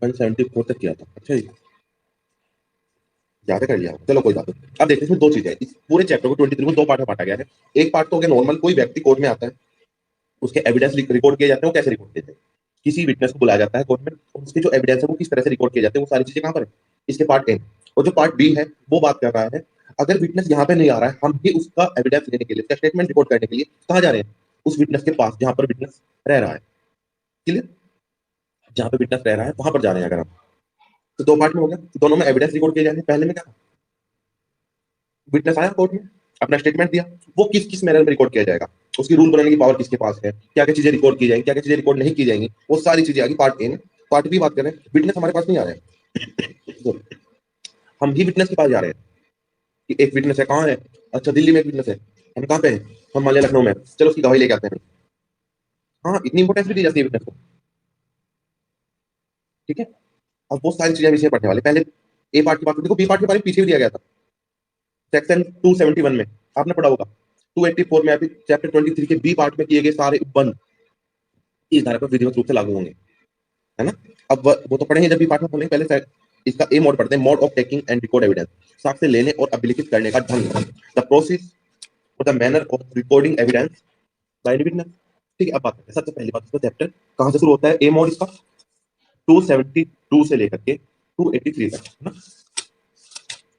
174 तक किया था। अच्छा जी, ज्यादा कर लिया, चलो कोई बात नहीं। अब देखते हैं इसमें दो चीजें हैं। इस पूरे चैप्टर को 23 को दो पार्ट में बांटा गया है। एक पार्ट तो हो गया नॉर्मल, कोई व्यक्ति कोर्ट में आता है, उसके एविडेंस रिकॉर्ड किए जाते हैं। वो कैसे रिकॉर्ड किए जाते हैं? किसी विटनेस को बुलाया जाता है कोर्ट में, और उसके जो एविडेंस है वो किस तरह से रिकॉर्ड किए जाते हैं, वो सारी चीजें कहां पर है? इसके पार्ट ए। और जो पार्ट बी है वो बात कर रहा है, अगर विटनेस यहाँ पे नहीं आ रहा है, हम भी उसका एविडेंस लेने के लिए, उसका स्टेटमेंट रिकॉर्ड करने के लिए कहाँ जा रहे हैं? उस विटनेस के पास जहां पर विटनेस रह रहा है। क्लियर? जहां पे विटनेस रह रहा है वहां पर जा रहे हैं अगर हम। तो दो पार्ट में हो गया, दोनों में एविडेंस रिकॉर्ड किए जाएंगे। पहले में क्या, विटनेस आया कोर्ट में, अपना स्टेटमेंट दिया, वो किस किस मैनर में रिकॉर्ड किया जाएगा, उसकी रूल बनाने की पावर किसके पास है, क्या क्या चीजें रिकॉर्ड की जाएंगी, क्या क्या चीजें रिकॉर्ड नहीं की जाएंगी, वो सारी चीजें आगे पार्ट ए में। पार्ट बी बात करें, विटनेस हमारे पास नहीं आ रहे हैं, तो हम भी विटनेस के पास जा रहे हैं कि एक विटनेस है, कहाँ है? अच्छा, दिल्ली में एक विटनेस है। हम कहाँ पे हैं? हम मान लिया लखनऊ में। चलो उसकी गवाही लेके आते हैं। हाँ, इतनी इंपोर्टेंस भी दी जाती है विटनेस को। ठीक है, अब वो सारी चीजें विषय पढ़ने वाले। पहले ए पार्ट की बात, देखो बी पार्ट के बारे में पीछे भी दिया गया था, सेक्शन 271 में आपने पढ़ा होगा। 284 में अभी चैप्टर 23 के बी पार्ट में किए गए सारे उपबंध इस धारा पर विधिवत रूप से लागू होंगे, है ना? अब वो तो पढ़ेंगे जब बी पार्ट में पढ़ेंगे। पहले इसका ए मोड पढ़ते हैं, mode of taking and record evidence, साक्ष्य लेने और अभिलिखित करने का ढंग, द प्रोसेस और the manner of recording evidence bye witness. ठीक है, अब बात करते हैं सबसे पहली बात, इसका चैप्टर कहां से शुरू होता है? ए मोड इसका 272 से लेकर के 283 तक, है ना?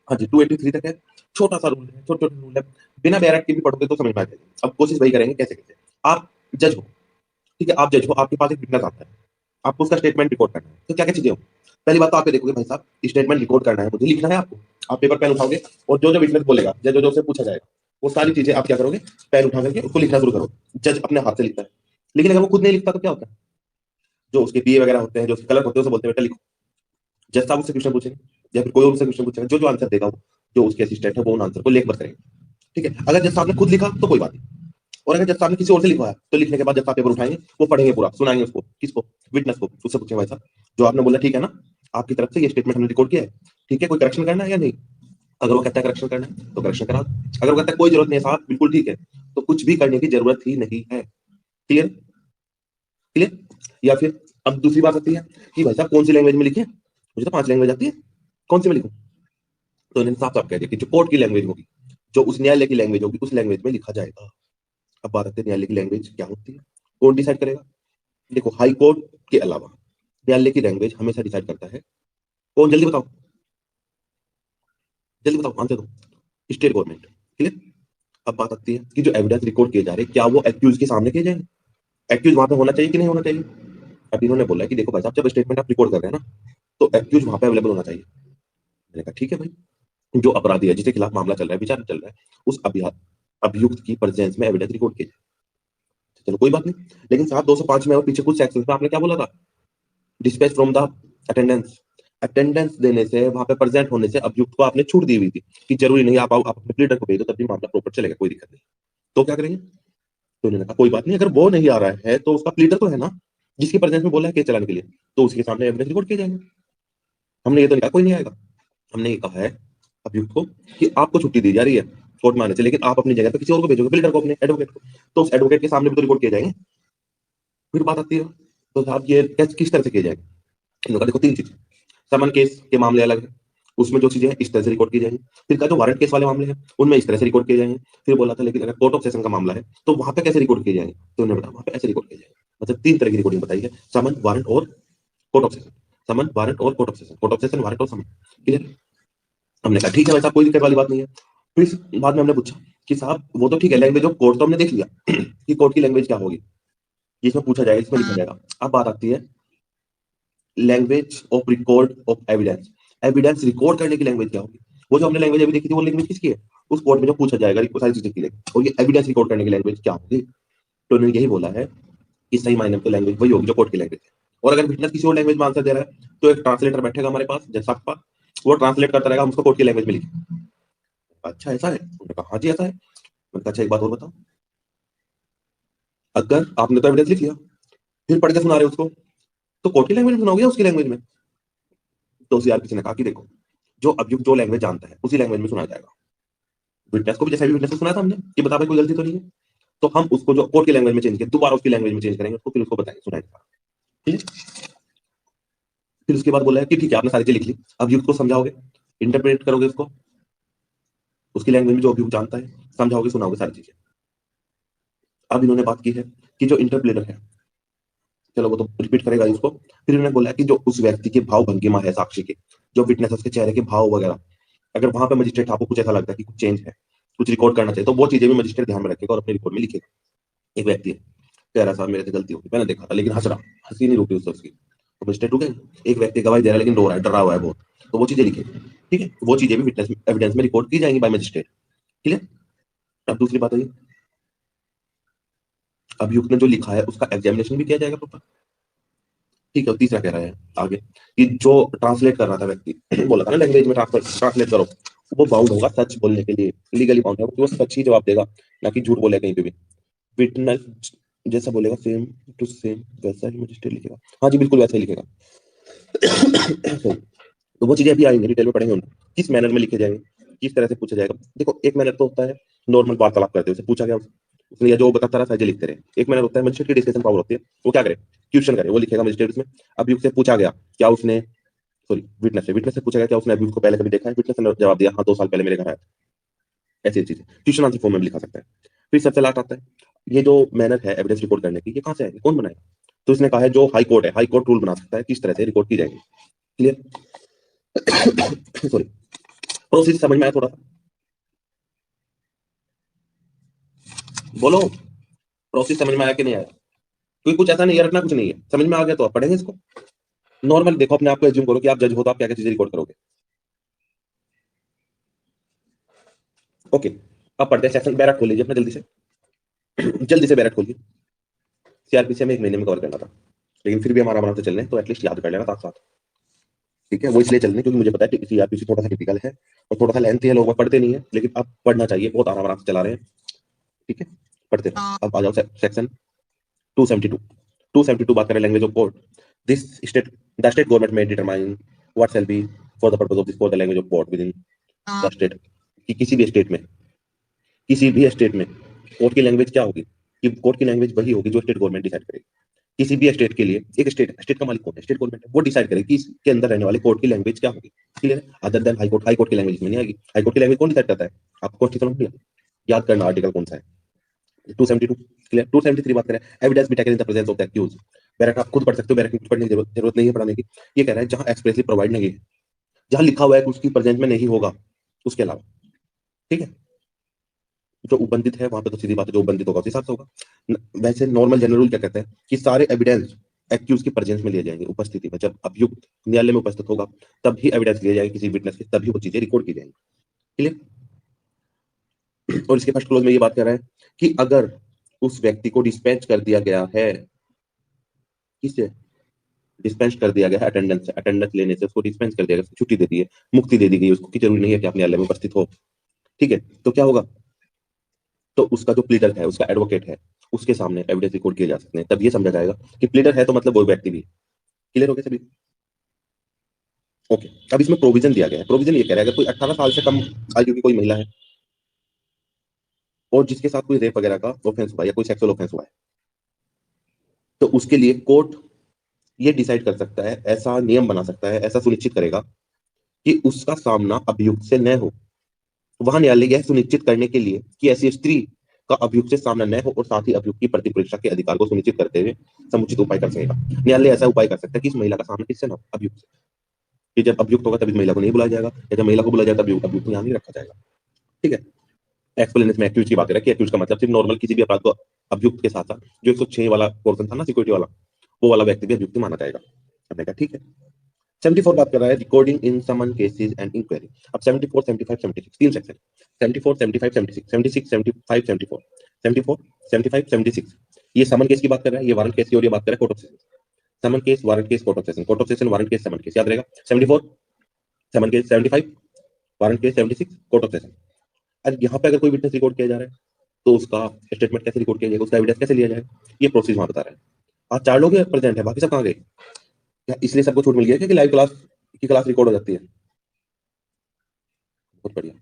हाँ जी, 283 तक है। छोटा सा रूल है, छोटे छोटे रूल है, बिना बैरट के भी पढ़ोगे तो समझ में आ जाएगा। अब कोशिश वही करेंगे, कैसे कैसे। आप जज हो, ठीक है, आप जज हो, आपके पास एक विटनेस आता है, आपको उसका स्टेटमेंट रिकॉर्ड करना है, तो क्या क्या चीजें हो? पहली बात तो आप ये देखोगे, भाई साहब स्टेटमेंट रिकॉर्ड करना है, मुझे लिखना है आपको। आप पेपर पेन उठाओगे और जो जो विटनेस बोलेगा, जो जो से पूछा जाएगा, वो सारी चीजें आप क्या करोगे? पेन उठा करके उसको लिखना शुरू करो। जज अपने हाथ से लिखता है, लेकिन अगर वो खुद नहीं लिखता तो क्या होता है? जो उसके पीए वगैरह होते हैं, जो उसके कलर होते हैं, उसे बोलते हैं बेटा लिखो। जज साहब उससे क्वेश्चन पूछेंगे, या फिर कोई और उससे क्वेश्चन पूछेगा, जो जो आंसर देगा वो, जो उसके असिस्टेंट है वो उन आंसर को लेख करेंगे। ठीक है, अगर जज साहब ने खुद लिखा तो कोई बात नहीं, और अगर जज साहब ने किसी और से लिखवाया तो लिखने के बाद जज साहब पेपर उठाएंगे, वो पढ़ेंगे पूरा, सुनाएंगे उसको, किसको? विटनेस को। उससे पूछेंगे, भाई साहब जो आपने बोला ठीक है ना, आपकी तरफ से ये स्टेटमेंट हमने रिकॉर्ड किया है, ठीक है, कोई करेक्शन करना है या नहीं? अगर वो कहता है करेक्शन करना है तो करेक्शन करा दो। अगर वो कहता है कोई जरूरत नहीं है साहब, बिल्कुल ठीक है, तो कुछ भी करने की जरूरत ही नहीं है। क्लियर? क्लियर? या फिर अब दूसरी बात आती है कि भाई साहब कौन सी लैंग्वेज में लिखे? मुझे तो 5 लैंग्वेज आती है, कौन सी में लिखूं? तो इन्होंने साफ साफ कह दिया कि जो कोर्ट की लैंग्वेज होगी, जो उस न्यायालय की लैंग्वेज होगी, उस लैंग्वेज में लिखा जाएगा। अब बात आती है न्यायालय की लैंग्वेज क्या होती है, कौन डिसाइड करेगा? देखो, हाई कोर्ट के अलावा न्यायालय की लैंग्वेज हमेशा डिसाइड करता है कौन? जल्दी बताओ, जल्दी बताओ, आंसर दो। State government. ठीक है, अब बात आती है कि जो एविडेंस रिकॉर्ड किए जा रहे हैं, क्या वो एक्यूज के सामने किए जाएंगे? एक्यूज वहां पे होना चाहिए कि नहीं होना चाहिए? अब इन्होंने बोला कि देखो भाई साहब, जब स्टेटमेंट आप रिकॉर्ड कर रहे हैं ना, तो एक्यूज वहां पे अवेलेबल होना चाहिए। मैंने कहा ठीक है भाई, जो अपराधी है, जिसके खिलाफ मामला चल रहा है, विचार चल रहा है, उस अभियुक्त की प्रेजेंस में एविडेंस रिकॉर्ड किया जाए। चलो कोई बात नहीं, लेकिन साहब 205 में और पीछे कुछ सेक्शन में आपने क्या बोला था? Dispatch from the attendance. Attendance देने से, वहां पे प्रेजेंट होने से अभियुक्त को आपने छूट दी हुई थी कि जरूरी नहीं आप आओ, आप अपने प्लीडर को भेजो तब भी मामला प्रॉपर चलेगा, कोई दिक्कत नहीं। तो क्या करेंगे? तो उन्होंने कहा कोई बात नहीं, अगर वो नहीं आ रहा है तो उसका प्लीडर तो है ना, जिसकी प्रेजेंस में बोला है केस चलाने के लिए, तो उसके सामने एविडेंस रिकॉर्ड किए जाएंगे। हमने ये तो नहीं कहा कोई नहीं आएगा, हमने ये कहा है अभियुक्त को कि आपको छुट्टी दी जा रही है कोर्ट में आने से, लेकिन आप अपनी जगह पे किसी और को भेजोगे, प्लीडर को, अपने एडवोकेट को, तो उस एडवोकेट के सामने भी तो रिकॉर्ड किए जाएंगे। फिर बात आती है, तो साहब ये किस तरह से किए जाएंगे? इन्होंने कहा देखो, तीन चीजें। समन केस के मामले अलग है, उसमें जो चीजें हैं इस तरह से रिकॉर्ड की जाएंगी। फिर का जो वारंट केस वाले मामले हैं, उनमें इस तरह से रिकॉर्ड किए जाएंगे। फिर बोला था लेकिन अगर कोर्ट ऑफ सेशन का मामला है तो वहां पे कैसे रिकॉर्ड किए जाएंगे? तो उन्होंने बताया वहां पे ऐसे रिकॉर्ड किए जाएंगे। मतलब तीन तरह की रिकॉर्डिंग बताई है, समन, वारंट और court of session. Summon, warrant और court of session, court of session, warrant और समन। क्लियर? हमने कहा ठीक है भाई साहब, कोई दिक्कत वाली बात नहीं है। फिर बाद में हमने पूछा कि साहब वो तो ठीक है, लैंग्वेज ऑफ कोर्ट तो हमने देख लिया कि कोर्ट की लैंग्वेज क्या होगी, ये इसमें पूछा जाएगा, इसमें लिखा जाएगा। अब बात आती है language of record of evidence. Evidence record करने की लैंग्वेज क्या होगी? वो जो हमने लैंग्वेज अभी देखी थी, वो लैंग्वेज किसकी है? उस कोर्ट में जो पूछा जाएगा वो सारी चीजें की लेंगे, और ये एविडेंस रिकॉर्ड करने की लैंग्वेज क्या होगी? तो उन्होंने यही बोला है कि सही मायने में तो लैंग्वेज वही होगी जो कोर्ट की लैंग्वेज है। और अगर विटनेस किसी और लैंग्वेज में आंसर दे रहा है तो एक ट्रांसलेटर बैठेगा हमारे पास, जैसा आपका, वो ट्रांसलेट करता रहेगा, हम उसको कोर्ट की लैंग्वेज में लिखें। अच्छा ऐसा है? उन्होंने कहा हाँ जी ऐसा है। मैंने कहा अच्छा एक बात और बताओ, अगर आपने तो एविडेंस लिख लिया, फिर पढ़ के सुना रहे हो उसको, तो कोर्ट की लैंग्वेज में सुनाओगे या उसकी लैंग्वेज में? तो उस यार किसी ने कहा कि देखो, जो अभियुक्त जो लैंग्वेज जानता है उसी लैंग्वेज में सुनाया जाएगा। विटनेस को भी जैसे भी विटनेस को सुना था हमने कि बता भाई कोई गलती तो नहीं है, तो हम उसको जो कोर्ट की लैंग्वेज में चेंज किया, दोबारा उसकी लैंग्वेज में चेंज करेंगे उसको, फिर उसको बताएंगे, सुनाएंगे। ठीक है? फिर उसके बाद बोला है कि ठीक है आपने सारी चीजें लिख ली, अब युक्त को समझाओगे, इंटरप्रेट करोगे उसको उसकी लैंग्वेज में जो अभियुक्त जानता है, समझाओगे सुनाओगे सारी चीजें। अब इन्होंने बात की है कि जो इंटरप्रेटर है, चलो वो तो रिपीट करेगा ही उसको। फिर इन्होंने बोला कि जो उस व्यक्ति के भाव भंगिमा है साक्षी के, जो विटनेस उसके चेहरे के भाव वगैरह, अगर वहां पे मजिस्ट्रेट आपको कुछ ऐसा लगता है कि कुछ चेंज है, कुछ रिकॉर्ड करना चाहिए, तो वो चीजें भी मजिस्ट्रेट ध्यान में रखेगा और अपनी रिपोर्ट में लिखेगा। एक व्यक्ति है, कह रहा साहब मेरे से गलती होगी, मैंने देखा था, लेकिन हंस रहा, हंसी नहीं रुकी उससे उसकी, तो मजिस्ट्रेट रुके। एक व्यक्ति गवाही दे रहा है लेकिन रो रहा है, डरा हुआ है बहुत, तो वो चीजें लिखे। ठीक है, वो चीजें भी विटनेस एविडेंस में रिकॉर्ड की जाएंगी बाय मजिस्ट्रेट। क्लियर। अब दूसरी बात है, अभियुक्त ने जो लिखा है उसका एग्जामिनेशन भी किया जाएगा प्रॉपर। ठीक है, और तीसरा कह रहा है आगे कि जो ट्रांसलेट कर रहा था व्यक्ति बोला था ना लैंग्वेज में ट्रांसलेट करो, वो बाउंड होगा सच बोलने के लिए, लीगली बाउंड है वो सच ही जवाब देगा, ना कि झूठ बोलेगा कहीं पे भी। विटनेस जैसा बोलेगा सेम टू सेम वैसा ही मजिस्ट्रेट लिखेगा। हाँ जी बिल्कुल वैसा ही लिखेगा। तो वो चीजें अभी आएंगे, डिटेल में पढ़ेंगे उनको, किस मैनर में लिखे जाएंगे, किस तरह से पूछा जाएगा। देखो एक मैनर तो होता है नॉर्मल वार्तालाप करते हैं, उसे पूछा गया उसने या जो बताता रहा साइज लिखते रहे। एक मैनर होता है मजिस्ट्रेट की डिस्कशन पावर होती है, वो क्या करे, क्वेश्चन करे, वो लिखेगा मजिस्ट्रेट उसमें। अभियुक्त से पूछा गया क्या उसने, सॉरी विटनेस से पूछा गया क्या उसने अभियुक्त को पहले कभी देखा है, विटनेस ने जवाब दिया हाँ 2 साल पहले मेरे घर आया था। ऐसी चीजें क्वेश्चन आंसर फॉर्म में भी लिखा सकता है। फिर सबसे लास्ट आता है ये जो मैनर है एविडेंस रिकॉर्ड करने की, ये कहाँ से आएगी, कौन बनाएगा। तो इसने कहा है जो हाई कोर्ट है, हाई कोर्ट रूल बना सकता है किस तरह से रिकॉर्ड की जाएगी। क्लियर। सॉरी, प्रोसेस समझ में आया थोड़ा सा, बोलो प्रोसेस समझ में आया कि नहीं आया। क्योंकि कुछ ऐसा नहीं है, रटना कुछ नहीं है, समझ में आ गया तो आप पढ़ेंगे इसको। नॉर्मल देखो अपने आप को एज्यूम करो कि आप जज हो तो आप क्या क्या चीजें रिकॉर्ड करोगे। ओके, अब पढ़ते हैं सेक्शन। बैरक खोल लीजिए अपना जल्दी से, जल्दी से बैरक खोलिए। सीआरपीसी में 1 महीने में कवर करना था, लेकिन फिर भी हमारा आराम से चल रहे हैं, तो एटलीस्ट याद कर लेना साथ साथ। ठीक है, वो इसलिए चल रहे हैं क्योंकि मुझे पता है कि सीआरपीसी थोड़ा सा टिपिकल है और थोड़ा सा लेंथी है, लोग पढ़ते नहीं है, लेकिन अब पढ़ना चाहिए, बहुत आराम आराम से चला रहे हैं। ठीक है, पढ़ते हैं। अब आ जाओ सेक्शन 272। 272 बात करें language of court. This state the state government may determine what shall be for the purpose of this court the language of court within the state. कि किसी भी स्टेट में, किसी भी स्टेट में कोर्ट की लैंग्वेज क्या होगी, कि कोर्ट की लैंग्वेज वही होगी जो स्टेट गवर्नमेंट डिसाइड करेगी। किसी भी स्टेट के लिए, एक स्टेट, स्टेट का मालिक कौन है, स्टेट गवर्नमेंट है, वो डिसाइड करेगी कि इसके अंदर रहने वाले कोर्ट की लैंग्वेज क्या होगी। क्लियर है, other than high court, high court की लैंग्वेज में नहीं आएगी। हाई कोर्ट की लैंग्वेज कौन डिसाइड करता है, आपको कॉन्स्टिट्यूशन में याद करना आर्टिकल कौन सा है, 272। क्लियर। 273 बात करें evidence be taken in the presence of the accused. बैरक आप खुद पढ़ सकते हो, बैरक में कुछ पढ़ने की जरूरत नहीं है पढ़ाने की। ये कह रहा है जहां एक्सप्रेसली प्रोवाइड नहीं है, जहां लिखा हुआ है कि उसकी प्रेजेंस में नहीं होगा, उसके अलावा। ठीक है, जो उपबंधित है वहां पे तो सीधी बात है, जो उपबंधित होगा उसी हिसाब से होगा। वैसे नॉर्मल जनरल रूल क्या कहते हैं कि सारे एविडेंस एक्यूज की प्रेजेंस में लिए जाएंगे, उपस्थिति में, जब अभियुक्त न्यायालय में उपस्थित होगा तभी एविडेंस लिए जाएंगे किसी विटनेस के, तभी वो चीजें रिकॉर्ड की जाएंगी। क्लियर। और इसके फर्स्ट क्लोज में ये बात कर रहा है कि अगर उस व्यक्ति को डिस्पैच कर दिया गया है, किससे डिस्पेंस कर दिया गया है, अटेंडेंस से, अटेंडेंस लेने से उसको डिस्पेंस कर दिया गया, छुट्टी दे दी है, मुक्ति दे दी गई उसको, कि जरूरी नहीं है कि आप न्यायालय में उपस्थित हो। ठीक है, तो क्या होगा, तो उसका जो प्लीडर है, उसका एडवोकेट है, उसके सामने एविडेंस रिकॉर्ड किए जा सकते हैं, तब ये समझा जाएगा कि प्लीडर है तो मतलब वो व्यक्ति भी। क्लियर हो गया सभी। ओके, अब इसमें प्रोविजन दिया गया है। प्रोविजन ये कह रहा है अगर कोई 18 साल से कम आयु की कोई महिला है और जिसके साथ कोई रेप वगैरह का ऑफेंस हुआ है या कोई सेक्सुअल ऑफेंस हुआ है, तो उसके लिए कोर्ट ये डिसाइड कर सकता है, ऐसा नियम बना सकता है, ऐसा सुनिश्चित करेगा कि उसका सामना अभियुक्त से न हो। वहां न्यायालय यह सुनिश्चित करने के लिए कि ऐसी स्त्री का अभियुक्त से सामना न हो और साथ ही अभियुक्त की प्रतिपरीक्षा के अधिकार को सुनिश्चित करते हुए समुचित उपाय कर सकेगा। न्यायालय ऐसा उपाय कर सकता है कि इस महिला का सामना किससे ना हो, अभियुक्त से। कि जब अभियुक्त होगा तभी महिला को नहीं बुलाया जाएगा, या जब महिला को बुलाया जाएगा तभी अभियुक्त को यहाँ नहीं रखा जाएगा। ठीक है, एक्सप्लेनेशन में एक्यूज की बात करें कि एक्यूज का मतलब सिर्फ नॉर्मल किसी भी अपराध को अभियुक्त के साथ साथ जो 106 वाला पोर्शन था ना सिक्योरिटी वाला, वो वाला व्यक्ति भी अभियुक्त माना जाएगा। हमने कहा ठीक है। 74 बात कर रहा है recording in summon cases and inquiry. अब 74, 75, 76 तीन सेक्शन, 74, 75, 76, 76, 75, 74, 74, 75, 76। ये समन केस की बात कर रहा है, ये वारंट केस की, और ये बात कर रहा है court of session. Summon case, warrant case, court of session, court of session, warrant case, summon case, याद रहेगा। 74 summon case, 75 warrant case, 76 court of session. अब यहाँ पे अगर कोई विटनेस रिकॉर्ड किया जा रहा है तो उसका स्टेटमेंट कैसे रिकॉर्ड किया जाएगा, उसका एविडेंस कैसे लिया जाएगा, ये प्रोसेस वहां बता रहा है। आज 4 लोग प्रेजेंट है, बाकी सब कहाँ गए, इसलिए सबको छूट मिल गया कि लाइव क्लास की क्लास रिकॉर्ड हो जाती है। बहुत बढ़िया,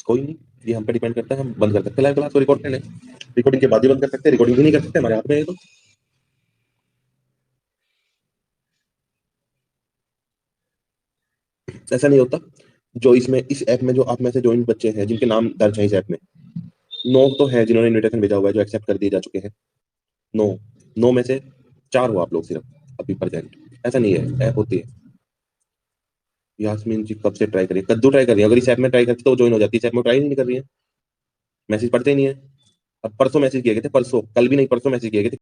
कोई नहीं, ये हम पे डिपेंड करता है, हम बंद कर सकते हैं लाइव क्लास को, रिकॉर्ड कर लें, रिकॉर्डिंग के बाद ही बंद कर सकते हैं, रिकॉर्डिंग भी नहीं कर सकते, हमारे हाथ में है तो। ऐसा नहीं होता। जो इसमें इस ऐप में जो आप में से ज्वाइन बच्चे हैं जिनके नाम दर्ज हैं इस ऐप में, 9 तो है जिन्होंने इन्विटेशन भेजा हुआ है, जो एक्सेप्ट कर दिए जा चुके हैं। 9 में से 4 हो आप लोग सिर्फ अभी प्रेजेंट। ऐसा नहीं है, ऐप होती है। यास्मीन जी कब से ट्राई करिए, कद्दू ट्राई कर रही है। अगर इस ऐप में ट्राई करती तो ज्वाइन हो जाती है, इस ऐप में ट्राई नहीं कर रही है, मैसेज पढ़ते ही नहीं है। अब परसों मैसेज किए गए थे, परसों, कल भी नहीं, परसों मैसेज किए गए थे।